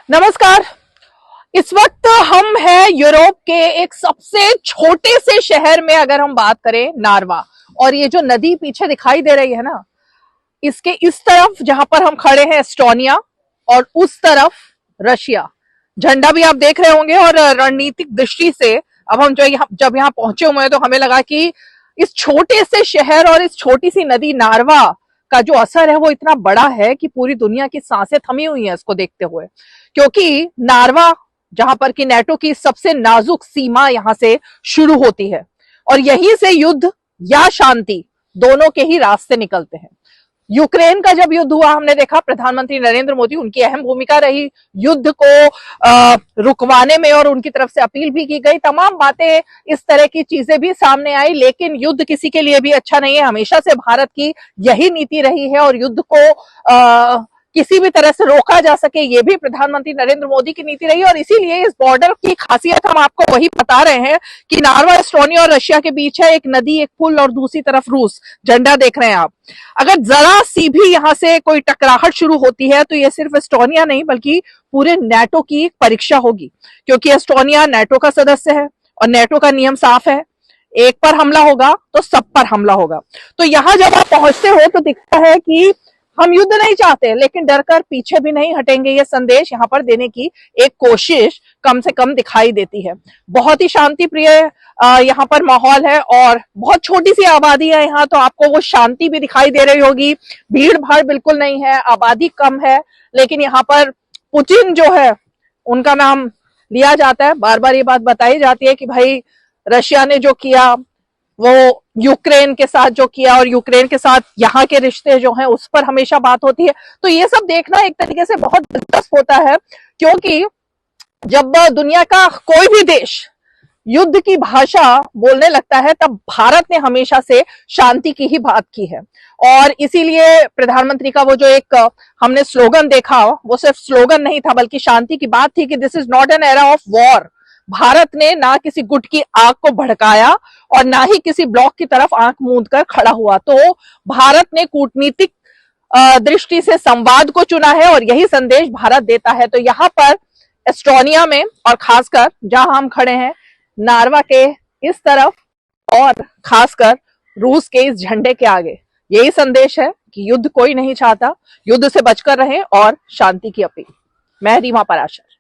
नमस्कार। इस वक्त हम हैं यूरोप के एक सबसे छोटे से शहर में, अगर हम बात करें नार्वा। और ये जो नदी पीछे दिखाई दे रही है ना, इसके इस तरफ जहां पर हम खड़े हैं एस्टोनिया और उस तरफ रशिया। झंडा भी आप देख रहे होंगे। और रणनीतिक दृष्टि से अब हम जब यहाँ पहुंचे हुए हैं तो हमें लगा कि इस छोटे से शहर और इस छोटी सी नदी नार्वा का जो असर है वो इतना बड़ा है कि पूरी दुनिया की सांसें थमी हुई हैं इसको देखते हुए। क्योंकि नार्वा जहां पर कि नेटो की सबसे नाजुक सीमा यहां से शुरू होती है और यहीं से युद्ध या शांति दोनों के ही रास्ते निकलते हैं। यूक्रेन का जब युद्ध हुआ, हमने देखा प्रधानमंत्री नरेंद्र मोदी, उनकी अहम भूमिका रही युद्ध को रुकवाने में और उनकी तरफ से अपील भी की गई, तमाम बातें, इस तरह की चीजें भी सामने आई। लेकिन युद्ध किसी के लिए भी अच्छा नहीं है। हमेशा से भारत की यही नीति रही है और युद्ध को किसी भी तरह से रोका जा सके, ये भी प्रधानमंत्री नरेंद्र मोदी की नीति रही। और इसीलिए इस बॉर्डर की खासियत हम आपको वही बता रहे हैं कि नार्वा एस्टोनिया और रशिया के बीच है एक नदी, एक पुल और दूसरी तरफ रूस। झंडा देख रहे हैं आप। अगर जरा सी भी यहां से कोई टकराहट शुरू होती है तो यह सिर्फ एस्टोनिया नहीं बल्कि पूरे नेटो की एक परीक्षा होगी। क्योंकि एस्टोनिया नेटो का सदस्य है और नेटो का नियम साफ है, एक पर हमला होगा तो सब पर हमला होगा। तो यहां जब आप पहुंचते हो तो दिखता है कि हम युद्ध नहीं चाहते लेकिन डरकर पीछे भी नहीं हटेंगे। ये संदेश यहाँ पर देने की एक कोशिश कम से कम दिखाई देती है। बहुत ही शांति प्रिय यहाँ पर माहौल है और बहुत छोटी सी आबादी है यहाँ, तो आपको वो शांति भी दिखाई दे रही होगी। भीड़ भाड़ बिल्कुल नहीं है, आबादी कम है, लेकिन यहाँ पर पुतिन जो है उनका नाम लिया जाता है। बार बार ये बात बताई जाती है कि भाई रशिया ने जो किया वो यूक्रेन के साथ जो किया और यूक्रेन के साथ यहाँ के रिश्ते जो हैं उस पर हमेशा बात होती है। तो ये सब देखना एक तरीके से बहुत दिलचस्प होता है, क्योंकि जब दुनिया का कोई भी देश युद्ध की भाषा बोलने लगता है तब भारत ने हमेशा से शांति की ही बात की है। और इसीलिए प्रधानमंत्री का वो जो एक हमने स्लोगन देखा, वो सिर्फ स्लोगन नहीं था बल्कि शांति की बात थी कि this is not an era of war. Bharat ने ना किसी गुट की आग को भड़काया और ना ही किसी ब्लॉक की तरफ आंख मूंद कर खड़ा हुआ। तो भारत ने कूटनीतिक दृष्टि से संवाद को चुना है और यही संदेश भारत देता है। तो यहाँ पर एस्टोनिया में और खासकर जहां हम खड़े हैं नार्वा के इस तरफ और खासकर रूस के इस झंडे के आगे यही संदेश है कि युद्ध कोई नहीं चाहता, युद्ध से बचकर रहें और शांति की अपील। मैं रीमा पराशर।